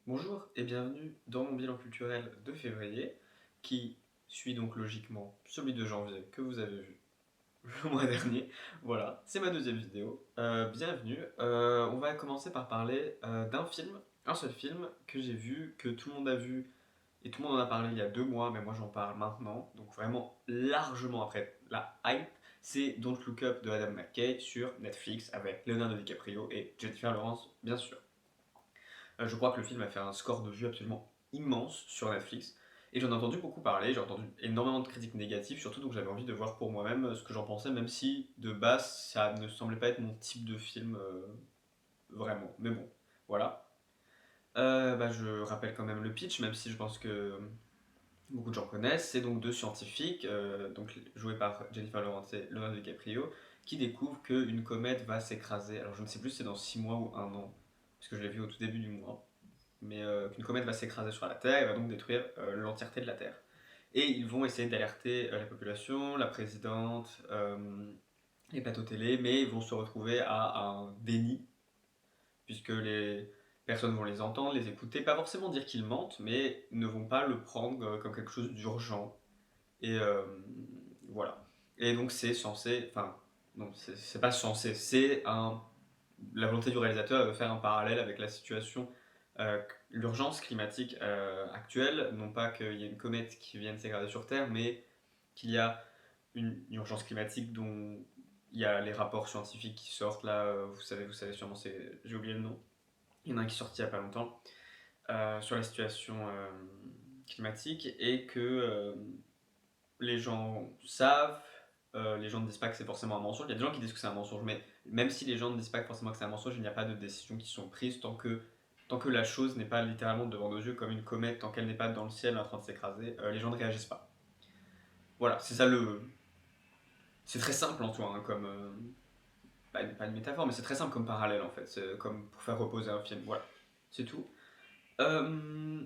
Bonjour et bienvenue dans mon bilan culturel de février, qui suit donc logiquement celui de janvier que vous avez vu le mois dernier. Voilà, c'est ma deuxième vidéo. Bienvenue. On va commencer par parler d'un film, un seul film que j'ai vu, que tout le monde a vu et tout le monde en a parlé il y a 2 mois, mais moi j'en parle maintenant, donc vraiment largement après la hype. C'est Don't Look Up de Adam McKay sur Netflix avec Leonardo DiCaprio et Jennifer Lawrence, bien sûr. Je crois que le film a fait un score de vue absolument immense sur Netflix. Et j'en ai entendu beaucoup parler, j'ai entendu énormément de critiques négatives, surtout donc j'avais envie de voir pour moi-même ce que j'en pensais, même si de base ça ne semblait pas être mon type de film vraiment. Mais bon, voilà. Je rappelle quand même le pitch, même si je pense que beaucoup de gens connaissent. C'est donc deux scientifiques, donc joués par Jennifer Lawrence et Leonardo DiCaprio, qui découvrent qu'une comète va s'écraser. Alors je ne sais plus si c'est dans 6 mois ou 1 an, parce que je l'ai vu au tout début du mois, mais qu'une comète va s'écraser sur la Terre et va donc détruire l'entièreté de la Terre. Et ils vont essayer d'alerter la population, la présidente, les plateaux télé, mais ils vont se retrouver à un déni, puisque les personnes vont les entendre, les écouter, pas forcément dire qu'ils mentent, mais ne vont pas le prendre comme quelque chose d'urgent. Et voilà. Et donc c'est censé, enfin, non, c'est pas censé, la volonté du réalisateur est de faire un parallèle avec la situation, l'urgence climatique actuelle, non pas qu'il y ait une comète qui vienne s'écraser sur Terre, mais qu'il y a une urgence climatique dont il y a les rapports scientifiques qui sortent là, vous savez sûrement, j'ai oublié le nom, il y en a un qui est sorti il n'y a pas longtemps, sur la situation climatique, et que les gens savent, les gens ne disent pas que c'est forcément un mensonge. Il y a des gens qui disent que c'est un mensonge, mais même si les gens ne disent pas forcément que c'est un mensonge, il n'y a pas de décisions qui sont prises tant que la chose n'est pas littéralement devant nos yeux comme une comète, tant qu'elle n'est pas dans le ciel en train de s'écraser, les gens ne réagissent pas. Voilà, c'est ça le. C'est très simple en soi, hein, comme. Pas une métaphore, mais c'est très simple comme parallèle en fait, c'est comme pour faire reposer un film. Voilà, c'est tout. Euh,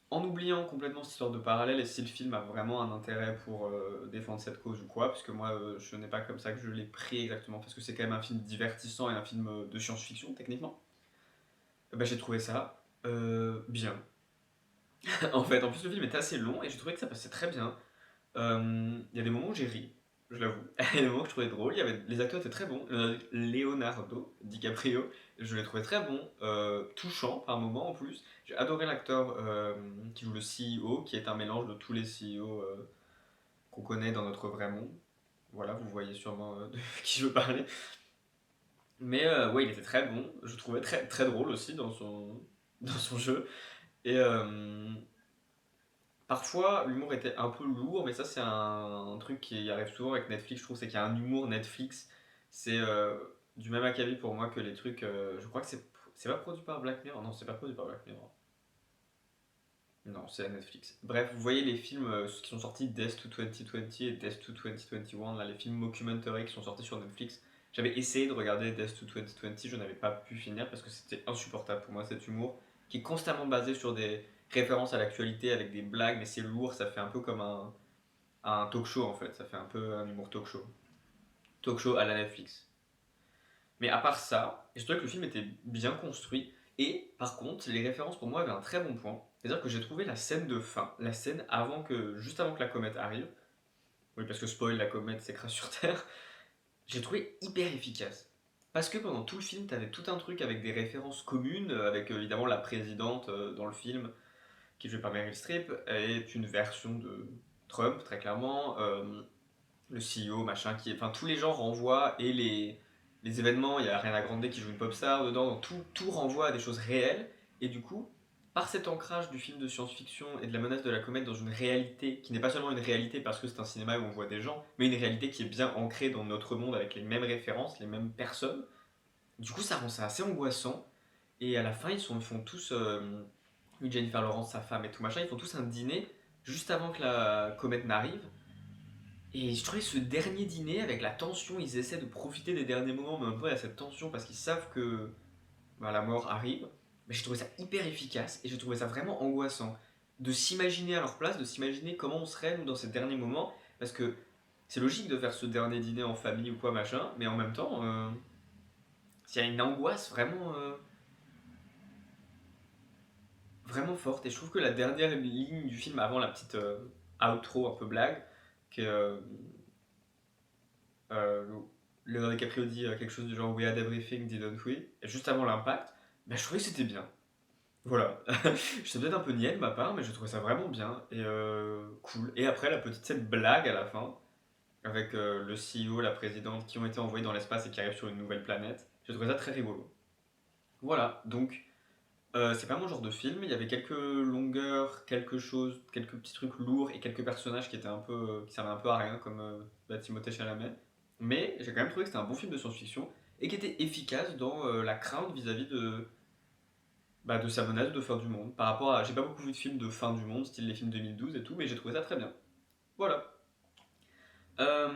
En oubliant complètement cette histoire de parallèle et si le film a vraiment un intérêt pour défendre cette cause ou quoi, parce que moi je n'ai pas comme ça que je l'ai pris exactement, parce que c'est quand même un film divertissant et un film de science-fiction techniquement, j'ai trouvé ça bien. En fait, en plus le film était assez long et j'ai trouvé que ça passait très bien. Il y a des moments où j'ai ri, je l'avoue. Il y a des moments que je trouvais drôle, les acteurs étaient très bons. Leonardo DiCaprio, je l'ai trouvé très bon, touchant par moments en plus. J'ai adoré l'acteur qui joue le CEO, qui est un mélange de tous les CEO qu'on connaît dans notre vrai monde. Voilà, vous voyez sûrement de qui je veux parler. Mais ouais, il était très bon. Je le trouvais très, très drôle aussi dans son jeu. Et parfois, l'humour était un peu lourd, mais ça, c'est un truc qui arrive souvent avec Netflix, je trouve, c'est qu'il y a un humour Netflix. C'est du même acabit pour moi que les trucs. Je crois que c'est pas produit par Black Mirror. Non, c'est pas produit par Black Mirror. Non, c'est Netflix. Bref, vous voyez les films qui sont sortis Death to 2020 et Death to 2021, là, les films mockumentary qui sont sortis sur Netflix. J'avais essayé de regarder Death to 2020, je n'avais pas pu finir parce que c'était insupportable pour moi cet humour qui est constamment basé sur des références à l'actualité avec des blagues, mais c'est lourd, ça fait un peu comme un talk show en fait, ça fait un peu un humour talk show. Talk show à la Netflix. Mais à part ça, je trouvais que le film était bien construit. Et par contre, les références pour moi avaient un très bon point. C'est-à-dire que j'ai trouvé la scène de fin, la scène juste avant que la comète arrive. Oui, parce que spoil, la comète s'écrase sur Terre. J'ai trouvé hyper efficace. Parce que pendant tout le film, t'avais tout un truc avec des références communes, avec évidemment la présidente dans le film, qui est jouée par Meryl Streep, est une version de Trump, très clairement. Le CEO, machin, enfin tous les gens renvoient, et les événements, il y a Ariana Grande qui joue une pop star dedans, donc tout renvoie à des choses réelles, et du coup, par cet ancrage du film de science-fiction et de la menace de la comète dans une réalité qui n'est pas seulement une réalité parce que c'est un cinéma où on voit des gens, mais une réalité qui est bien ancrée dans notre monde avec les mêmes références, les mêmes personnes, du coup ça rend ça assez angoissant, et à la fin ils font tous, Jennifer Lawrence, sa femme et tout machin, ils font tous un dîner juste avant que la comète n'arrive, et je trouvais ce dernier dîner, avec la tension, ils essaient de profiter des derniers moments, mais un peu il y a cette tension parce qu'ils savent que la mort arrive. Mais j'ai trouvé ça hyper efficace et j'ai trouvé ça vraiment angoissant. De s'imaginer à leur place, de s'imaginer comment on serait nous dans ces derniers moments. Parce que c'est logique de faire ce dernier dîner en famille ou quoi machin, mais en même temps, s'il y a une angoisse vraiment. vraiment forte. Et je trouve que la dernière ligne du film, avant la petite outro un peu blague, que euh, Leonardo DiCaprio dit quelque chose du genre We had everything, didn't we? Et juste avant l'impact, ben, je trouvais que c'était bien. Voilà. J'étais peut-être un peu niais de ma part, mais je trouvais ça vraiment bien et cool. Et après, la petite scène blague à la fin, avec le CEO, la présidente, qui ont été envoyés dans l'espace et qui arrivent sur une nouvelle planète. J'ai trouvé ça très rigolo. Voilà, donc c'est pas mon genre de film. Il y avait quelques longueurs, quelque chose, quelques petits trucs lourds et quelques personnages qui étaient un peu, qui servaient un peu à rien, comme Timothée Chalamet. Mais j'ai quand même trouvé que c'était un bon film de science-fiction et qui était efficace dans la crainte vis-à-vis de sa menace de fin du monde. Par rapport à, j'ai pas beaucoup vu de films de fin du monde, style les films 2012 et tout, mais j'ai trouvé ça très bien. Voilà. Euh,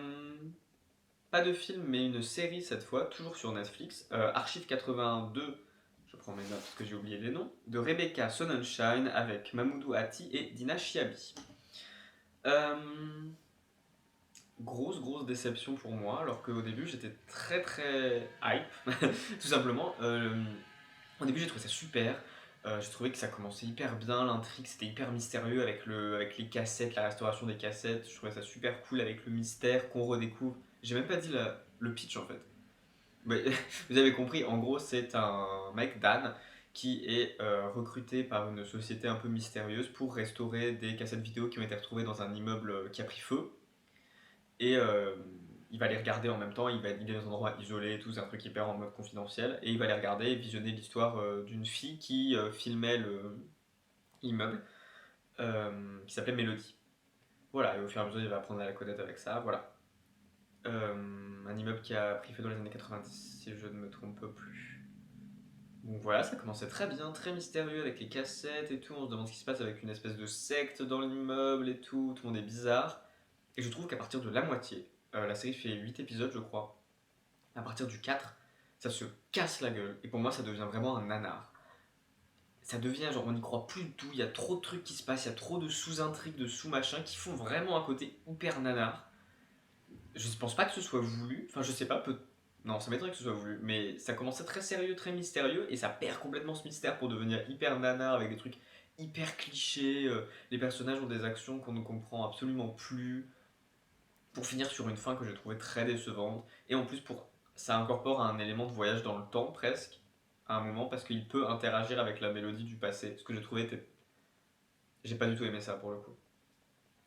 Pas de film, mais une série cette fois, toujours sur Netflix. Archive 82, je prends mes notes parce que j'ai oublié les noms, de Rebecca Sonnenschein avec Mamoudou Hati et Dina Chiabi. Euh, grosse déception pour moi, alors qu'au début j'étais très hype, tout simplement. Au début j'ai trouvé ça super. J'ai trouvé que ça commençait hyper bien, l'intrigue c'était hyper mystérieux avec les cassettes, la restauration des cassettes. Je trouvais ça super cool avec le mystère qu'on redécouvre. J'ai même pas dit le pitch en fait. Mais, vous avez compris, en gros, c'est un mec, Dan, qui est recruté par une société un peu mystérieuse pour restaurer des cassettes vidéo qui ont été retrouvées dans un immeuble qui a pris feu. Et il va les regarder en même temps, il est dans un endroit isolé et tout, c'est un truc hyper en mode confidentiel. Et il va les regarder et visionner l'histoire d'une fille qui filmait l'immeuble, qui s'appelait Mélodie. Voilà, et au fur et à mesure, il va apprendre à la connaître avec ça, voilà. Un immeuble qui a pris feu dans les années 90, si je ne me trompe plus. Donc voilà, ça commençait très bien, très mystérieux avec les cassettes et tout. On se demande ce qui se passe avec une espèce de secte dans l'immeuble et tout. Tout le monde est bizarre. Et je trouve qu'à partir de la moitié, la série fait 8 épisodes, je crois. À partir du 4, ça se casse la gueule. Et pour moi, ça devient vraiment un nanar. Ça devient genre, on n'y croit plus du tout. Il y a trop de trucs qui se passent, il y a trop de sous-intrigues, de sous-machins qui font vraiment un côté hyper nanar. Je pense pas que ce soit voulu. Enfin, je sais pas, non, ça m'étonnerait que ce soit voulu. Mais ça commençait très sérieux, très mystérieux, et ça perd complètement ce mystère pour devenir hyper nanar avec des trucs hyper clichés. Les personnages ont des actions qu'on ne comprend absolument plus. Pour finir sur une fin que j'ai trouvée très décevante. Et en plus, ça incorpore un élément de voyage dans le temps presque, à un moment, parce qu'il peut interagir avec la mélodie du passé. Ce que j'ai trouvé était. J'ai pas du tout aimé ça pour le coup.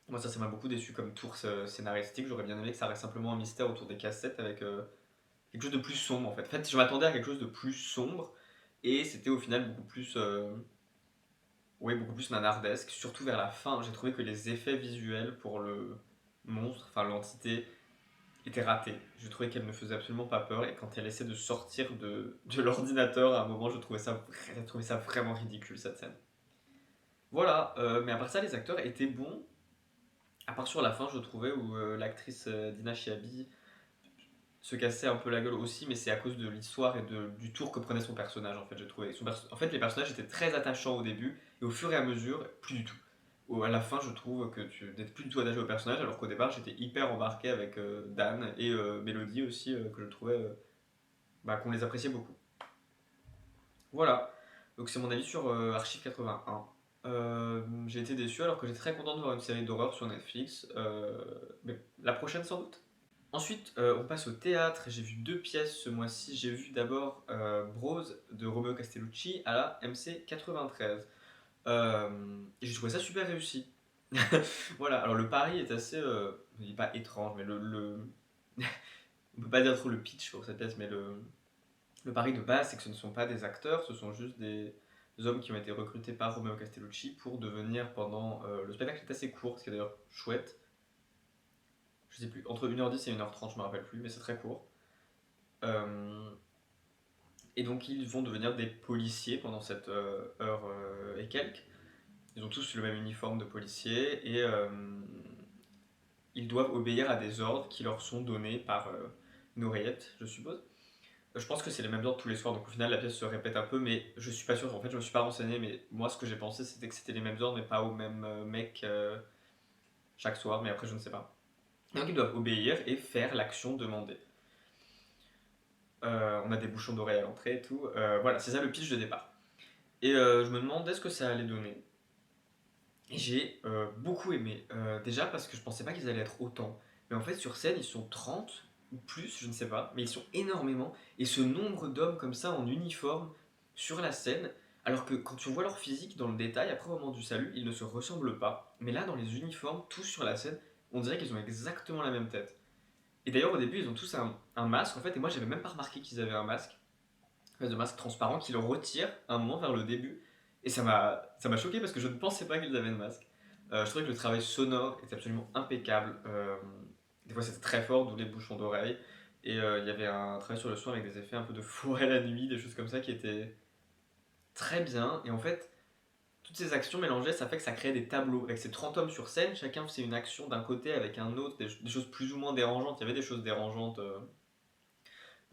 Moi, ça m'a beaucoup déçu comme tour scénaristique. J'aurais bien aimé que ça reste simplement un mystère autour des cassettes avec quelque chose de plus sombre en fait. En fait, je m'attendais à quelque chose de plus sombre et c'était au final beaucoup plus, ouais, beaucoup plus nanardesque. Surtout vers la fin, j'ai trouvé que les effets visuels pour le monstre, enfin l'entité, étaient ratés. Je trouvais qu'elle ne faisait absolument pas peur et quand elle essaie de sortir de l'ordinateur, à un moment, j'ai trouvé ça vraiment ridicule cette scène. Voilà, mais à part ça, les acteurs étaient bons. À part sur la fin, je trouvais où l'actrice Dina Chiabi se cassait un peu la gueule aussi, mais c'est à cause de l'histoire et du tour que prenait son personnage, en fait, j'ai trouvé. En fait, les personnages étaient très attachants au début, et au fur et à mesure, plus du tout. À la fin, je trouve que tu n'es plus du tout attaché au personnage, alors qu'au départ, j'étais hyper embarqué avec Dan et Mélodie aussi, que je trouvais qu'on les appréciait beaucoup. Voilà, donc c'est mon avis sur Archive 81. J'ai été déçu alors que j'étais très content de voir une série d'horreur sur Netflix, mais la prochaine sans doute. Ensuite, on passe au théâtre. J'ai vu deux pièces ce mois-ci. J'ai vu d'abord Bros de Romeo Castellucci à la MC 93. Et j'ai trouvé ça super réussi. Voilà, alors le pari est assez. Je dis pas étrange, mais on peut pas dire trop le pitch pour cette pièce, mais le pari de base, c'est que ce ne sont pas des acteurs, ce sont juste des hommes qui ont été recrutés par Romeo Castellucci pour devenir pendant. Le spectacle est assez court, ce qui est d'ailleurs chouette. Je sais plus, entre 1h10 et 1h30, je me rappelle plus, mais c'est très court. Euh, et donc ils vont devenir des policiers pendant cette heure et quelques. Ils ont tous le même uniforme de policier et ils doivent obéir à des ordres qui leur sont donnés par une oreillette, je suppose. Je pense que c'est les mêmes ordres tous les soirs, donc au final la pièce se répète un peu, mais je suis pas sûr. En fait, je me suis pas renseigné, mais moi ce que j'ai pensé c'était que c'était les mêmes ordres, mais pas au même mec chaque soir, mais après je ne sais pas. Et donc ils doivent obéir et faire l'action demandée. On a des bouchons d'oreille à l'entrée et tout. Voilà, c'est ça le pitch de départ. Et je me demandais ce que ça allait donner. Et j'ai beaucoup aimé. Déjà parce que je pensais pas qu'ils allaient être autant. Mais en fait, sur scène, ils sont 30 ou plus, je ne sais pas, mais ils sont énormément. Et ce nombre d'hommes comme ça en uniforme sur la scène, alors que quand tu vois leur physique dans le détail, après au moment du salut, ils ne se ressemblent pas. Mais là, dans les uniformes, tous sur la scène, on dirait qu'ils ont exactement la même tête. Et d'ailleurs, au début, ils ont tous un masque en fait, et moi, j'avais même pas remarqué qu'ils avaient un masque, une espèce de masque transparent qu'ils retirent à un moment vers le début. Et ça m'a choqué parce que je ne pensais pas qu'ils avaient de masque. Je trouvais que le travail sonore était absolument impeccable. Des fois c'était très fort, d'où les bouchons d'oreilles. Et il y avait un travail sur le son avec des effets un peu de forêt la nuit, des choses comme ça qui étaient très bien. Et en fait, toutes ces actions mélangées, ça fait que ça crée des tableaux. Avec ces 30 hommes sur scène, chacun faisait une action d'un côté avec un autre, des choses plus ou moins dérangeantes. Il y avait des choses dérangeantes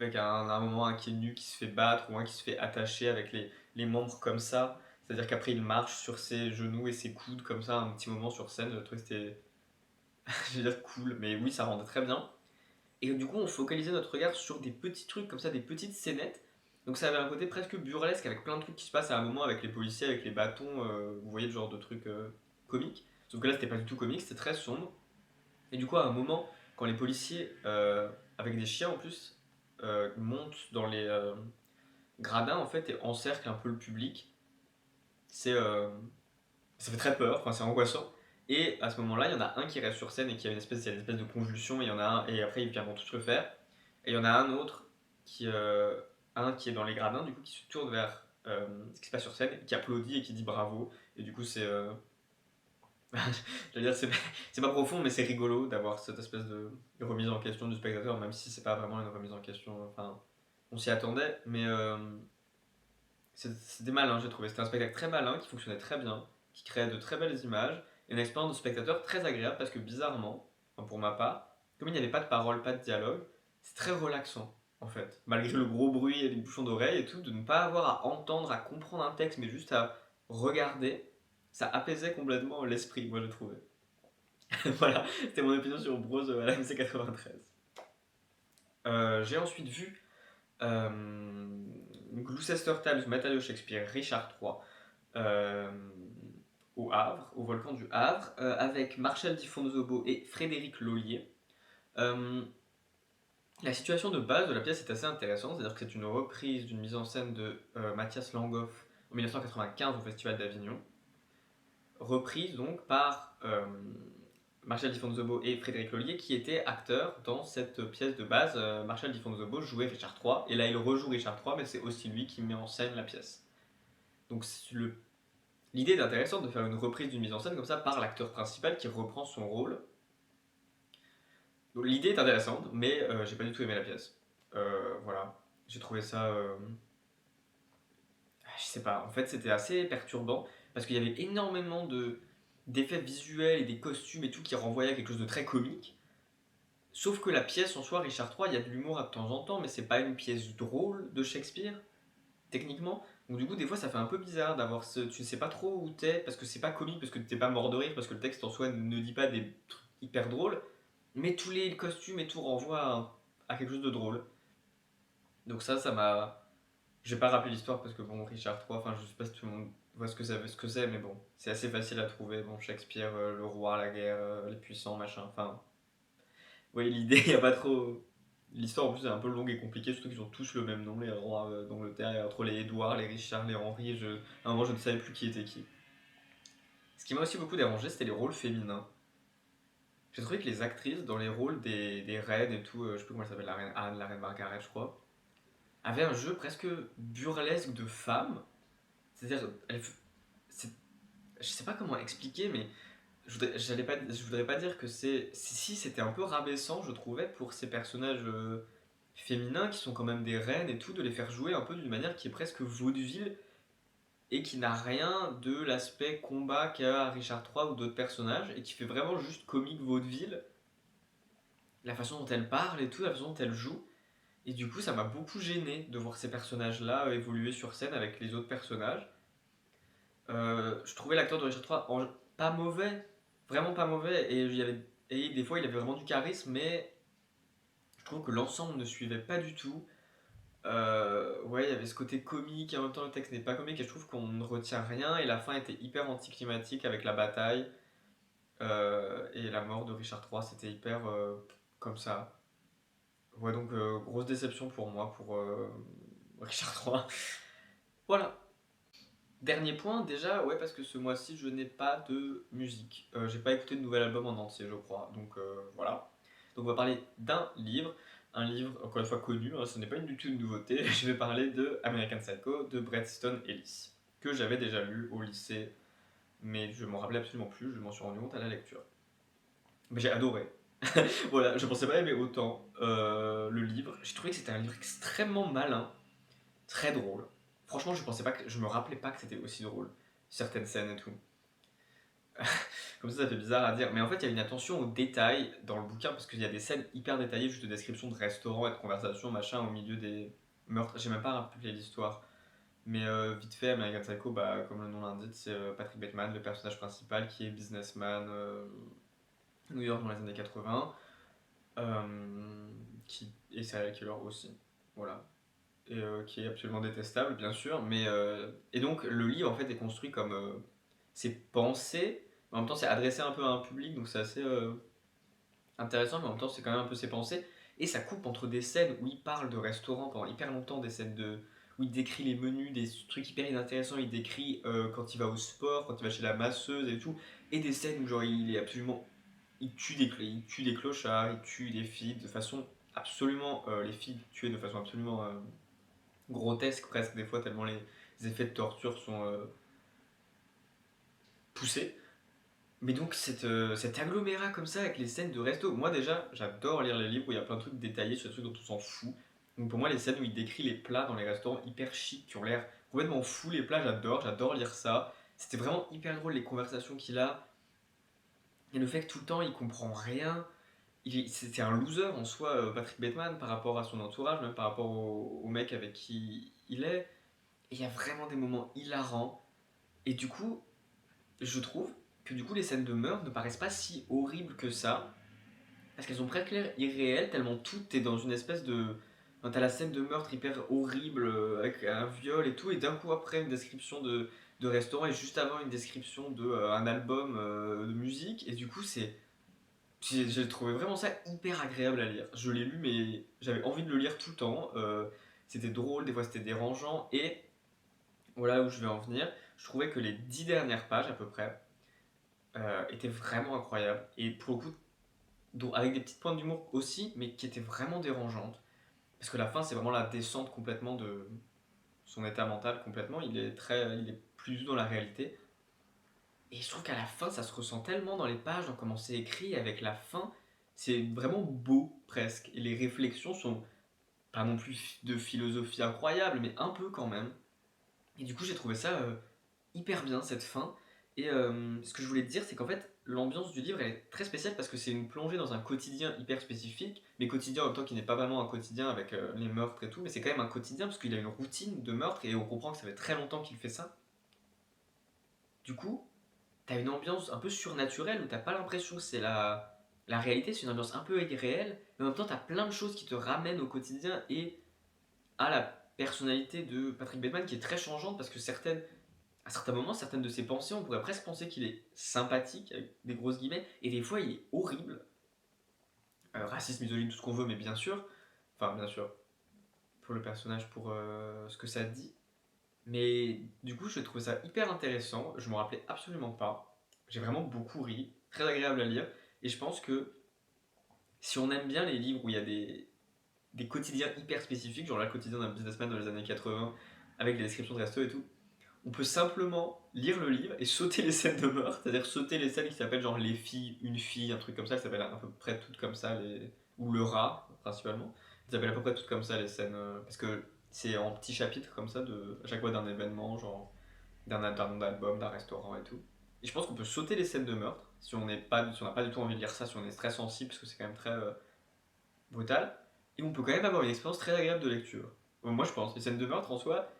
avec un moment un qui est nu qui se fait battre ou un qui se fait attacher avec les membres comme ça. C'est-à-dire qu'après il marche sur ses genoux et ses coudes comme ça un petit moment sur scène. Je trouvais que c'était, je vais dire cool, mais oui ça rendait très bien. Et du coup on focalisait notre regard sur des petits trucs comme ça, des petites scénettes. Donc ça avait un côté presque burlesque avec plein de trucs qui se passent à un moment avec les policiers, avec les bâtons, vous voyez le genre de trucs comiques. Sauf que là c'était pas du tout comique, c'était très sombre. Et du coup, à un moment, quand les policiers, avec des chiens en plus, montent dans les gradins en fait et encerclent un peu le public, c'est, ça fait très peur, enfin c'est angoissant. Et à ce moment-là, il y en a un qui reste sur scène et qui a il y a une espèce de convulsion, et il y en a un, et après ils vont tous le faire. Et il y en a un autre qui, un qui est dans les gradins, du coup, qui se tourne vers ce qui se passe sur scène, qui applaudit et qui dit bravo. Et du coup, c'est, je veux dire, c'est pas profond, mais c'est rigolo d'avoir cette espèce de remise en question du spectateur, même si c'est pas vraiment une remise en question. Enfin, on s'y attendait, mais c'était malin, j'ai trouvé. C'était un spectacle très malin, qui fonctionnait très bien, qui créait de très belles images, et une expérience de spectateur très agréable parce que bizarrement, enfin, pour ma part, comme il n'y avait pas de parole, pas de dialogue, c'est très relaxant en fait. Malgré le gros bruit et les bouchons d'oreilles et tout, de ne pas avoir à entendre, à comprendre un texte, mais juste à regarder, ça apaisait complètement l'esprit, moi j'ai trouvé. Voilà, c'était mon opinion sur Bros à la MC93. J'ai ensuite vu Gloucester Times, Matériau Shakespeare, Richard III, euh, au Havre, au volcan du Havre, avec Marshall Di Fonzobo et Frédéric Lollier. Euh, la situation de base de la pièce est assez intéressante, c'est-à-dire que c'est une reprise d'une mise en scène de Mathias Langhoff en 1995 au Festival d'Avignon, reprise donc par Marshall Di Fonzobo et Frédéric Lollier qui étaient acteurs dans cette pièce de base. Marshall Di Fonzobo jouait Richard III et là il rejoue Richard III, mais c'est aussi lui qui met en scène la pièce. Donc l'idée est intéressante de faire une reprise d'une mise en scène comme ça par l'acteur principal qui reprend son rôle. Donc l'idée est intéressante, mais j'ai pas du tout aimé la pièce. Voilà, j'ai trouvé ça, je sais pas. En fait, c'était assez perturbant parce qu'il y avait énormément d'effets visuels et des costumes et tout qui renvoyaient à quelque chose de très comique. Sauf que la pièce en soi, Richard III, il y a de l'humour de temps en temps, mais c'est pas une pièce drôle de Shakespeare, techniquement. Donc du coup, des fois, ça fait un peu bizarre d'avoir ce... Tu ne sais pas trop où t'es, parce que c'est pas comique, parce que t'es pas mort de rire, parce que le texte en soi ne dit pas des trucs hyper drôles, mais tous les costumes et tout renvoient à quelque chose de drôle. Donc ça m'a... Je vais pas rappeler l'histoire, parce que bon, Richard III, enfin, je sais pas si tout le monde voit ce que c'est, mais bon, c'est assez facile à trouver. Bon, Shakespeare, le roi, la guerre, les puissants, machin, enfin... Oui, l'idée, il n'y a pas trop. L'histoire en plus est un peu longue et compliquée, surtout qu'ils ont tous le même nom, les rois d'Angleterre, et entre les Édouard, les Richard, les Henri, à un moment je ne savais plus qui était qui. Ce qui m'a aussi beaucoup dérangé, c'était les rôles féminins. J'ai trouvé que les actrices, dans les rôles des reines et tout, je sais plus comment elle s'appelle, la reine Anne, la reine Margaret, je crois, avaient un jeu presque burlesque de femmes. C'est-à-dire, c'est- je sais pas comment expliquer, mais je voudrais pas dire que c'est. Si, c'était un peu rabaissant, je trouvais, pour ces personnages féminins qui sont quand même des reines et tout, de les faire jouer un peu d'une manière qui est presque vaudeville et qui n'a rien de l'aspect combat qu'a Richard III ou d'autres personnages et qui fait vraiment juste comique vaudeville. La façon dont elle parle et tout, la façon dont elle joue. Et du coup, ça m'a beaucoup gêné de voir ces personnages-là évoluer sur scène avec les autres personnages. Je trouvais l'acteur de Richard III pas mauvais, vraiment pas mauvais, et des fois il avait vraiment du charisme, mais je trouve que l'ensemble ne suivait pas du tout. Ouais, il y avait ce côté comique et en même temps le texte n'est pas comique et je trouve qu'on ne retient rien et la fin était hyper anticlimatique avec la bataille et la mort de Richard III, c'était hyper comme ça. Ouais, donc grosse déception pour moi pour Richard III. Voilà. Dernier point, déjà, ouais, parce que ce mois-ci, je n'ai pas de musique. J'ai pas écouté de nouvel album en entier, je crois. Donc voilà. Donc on va parler d'un livre. Un livre, encore une fois, connu, hein, ce n'est pas du tout une nouveauté. Je vais parler de American Psycho de Bret Easton Ellis, que j'avais déjà lu au lycée, mais je m'en rappelais absolument plus. Je m'en suis rendu compte à la lecture. Mais j'ai adoré. Voilà, je pensais pas aimer autant le livre. J'ai trouvé que c'était un livre extrêmement malin, très drôle. Franchement, je pensais pas que, je me rappelais pas que c'était aussi drôle. Certaines scènes et tout. Comme ça fait bizarre à dire. Mais en fait, il y a une attention aux détails dans le bouquin parce qu'il y a des scènes hyper détaillées, juste de description de restaurants et de conversations, machin, au milieu des meurtres. J'ai même pas rappelé l'histoire. Mais vite fait, American Psycho, bah, comme le nom l'indique, c'est Patrick Bateman, le personnage principal qui est businessman New York dans les années 80, qui est serial killer aussi. Voilà. Et qui est absolument détestable, bien sûr. Et donc, le livre, en fait, est construit comme c'est pensé, mais en même temps, c'est adressé un peu à un public, donc c'est assez intéressant, mais en même temps, c'est quand même un peu ses pensées. Et ça coupe entre des scènes où il parle de restaurants pendant hyper longtemps, des scènes où il décrit les menus, des trucs hyper inintéressants, il décrit quand il va au sport, quand il va chez la masseuse et tout, et des scènes où genre il est absolument... il tue des clochards, il tue des filles de façon absolument... les filles tuées de façon absolument grotesque presque des fois, tellement les effets de torture sont poussés. Mais donc cet agglomérat comme ça avec les scènes de resto, moi déjà j'adore lire les livres où il y a plein de trucs détaillés sur des trucs dont on s'en fout. Donc pour moi les scènes où il décrit les plats dans les restaurants hyper chics qui ont l'air complètement fous, les plats j'adore lire ça. C'était vraiment hyper drôle les conversations qu'il a et le fait que tout le temps il comprend rien. C'était un loser en soi, Patrick Bateman, par rapport à son entourage, même par rapport au mec avec qui il est. Et il y a vraiment des moments hilarants. Et du coup, je trouve que du coup les scènes de meurtre ne paraissent pas si horribles que ça, parce qu'elles ont presque l'air irréelles, tellement tout est dans une espèce de... Enfin, t'as la scène de meurtre hyper horrible, avec un viol et tout, et d'un coup après une description de restaurant, et juste avant une description un album de musique, et du coup j'ai trouvé vraiment ça hyper agréable à lire. Je l'ai lu, mais j'avais envie de le lire tout le temps. C'était drôle, des fois c'était dérangeant, et voilà où je vais en venir. Je trouvais que les 10 dernières pages à peu près étaient vraiment incroyables. Et pour le coup, avec des petites pointes d'humour aussi, mais qui étaient vraiment dérangeantes. Parce que la fin, c'est vraiment la descente complètement de son état mental complètement. Il est plus du tout dans la réalité. Et je trouve qu'à la fin, ça se ressent tellement dans les pages, dans comment c'est écrit, avec la fin. C'est vraiment beau presque. Et les réflexions sont pas non plus de philosophie incroyable, mais un peu quand même. Et du coup, j'ai trouvé ça hyper bien cette fin. Et ce que je voulais te dire, c'est qu'en fait, l'ambiance du livre elle est très spéciale parce que c'est une plongée dans un quotidien hyper spécifique, mais quotidien en même temps qui n'est pas vraiment un quotidien avec les meurtres et tout, mais c'est quand même un quotidien parce qu'il a une routine de meurtre et on comprend que ça fait très longtemps qu'il fait ça. Du coup, t'as une ambiance un peu surnaturelle où t'as pas l'impression que c'est la réalité, c'est une ambiance un peu irréelle, mais en même temps, t'as plein de choses qui te ramènent au quotidien et à la personnalité de Patrick Bateman qui est très changeante parce que à certains moments, certaines de ses pensées, on pourrait presque penser qu'il est sympathique, avec des grosses guillemets, et des fois il est horrible. Raciste, misogyne, tout ce qu'on veut, mais bien sûr. Enfin, bien sûr, pour le personnage, pour ce que ça dit. Mais du coup, je trouvais ça hyper intéressant. Je me rappelais absolument pas. J'ai vraiment beaucoup ri. Très agréable à lire. Et je pense que si on aime bien les livres où il y a des quotidiens hyper spécifiques, genre là, le quotidien d'un businessman dans les années 80, avec des descriptions de resto et tout, on peut simplement lire le livre et sauter les scènes de meurtre, c'est-à-dire sauter les scènes qui s'appellent genre les filles, une fille, un truc comme ça, qui s'appellent à peu près toutes comme ça, ou le rat principalement, ils s'appellent à peu près toutes comme ça les scènes, parce que c'est en petits chapitres comme ça, à chaque fois d'un événement, genre d'un nom d'album, d'un restaurant et tout. Et je pense qu'on peut sauter les scènes de meurtre si on n'a pas du tout envie de lire ça, si on est très sensible, parce que c'est quand même très brutal, et on peut quand même avoir une expérience très agréable de lecture. Moi je pense, les scènes de meurtre en soi,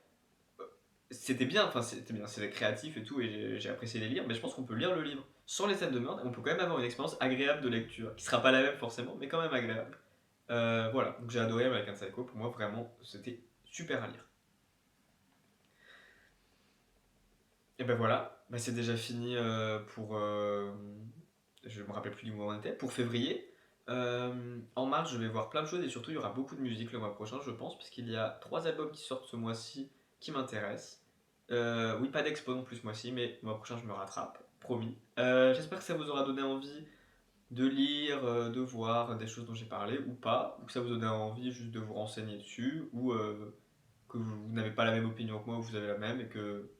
c'était bien, c'était créatif et tout, et j'ai apprécié les lire, mais je pense qu'on peut lire le livre sans les scènes de meurtre, et on peut quand même avoir une expérience agréable de lecture, qui sera pas la même forcément, mais quand même agréable. Voilà, donc j'ai adoré American Psycho, pour moi vraiment, c'était super à lire. Et ben voilà, bah, c'est déjà fini pour... je me rappelle plus du moment où on était, pour février. En mars, je vais voir plein de choses et surtout, il y aura beaucoup de musique le mois prochain, je pense, parce qu'il y a 3 albums qui sortent ce mois-ci qui m'intéressent. Oui, pas d'expo non plus ce mois-ci, mais le mois prochain, je me rattrape, promis. J'espère que ça vous aura donné envie de lire, de voir des choses dont j'ai parlé ou pas, ou que ça vous donne envie juste de vous renseigner dessus, ou que vous n'avez pas la même opinion que moi, ou vous avez la même, et que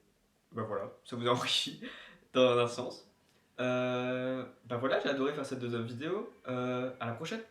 bah voilà, ça vous a enrichi dans un sens. Bah voilà, j'ai adoré faire cette deuxième vidéo. À la prochaine!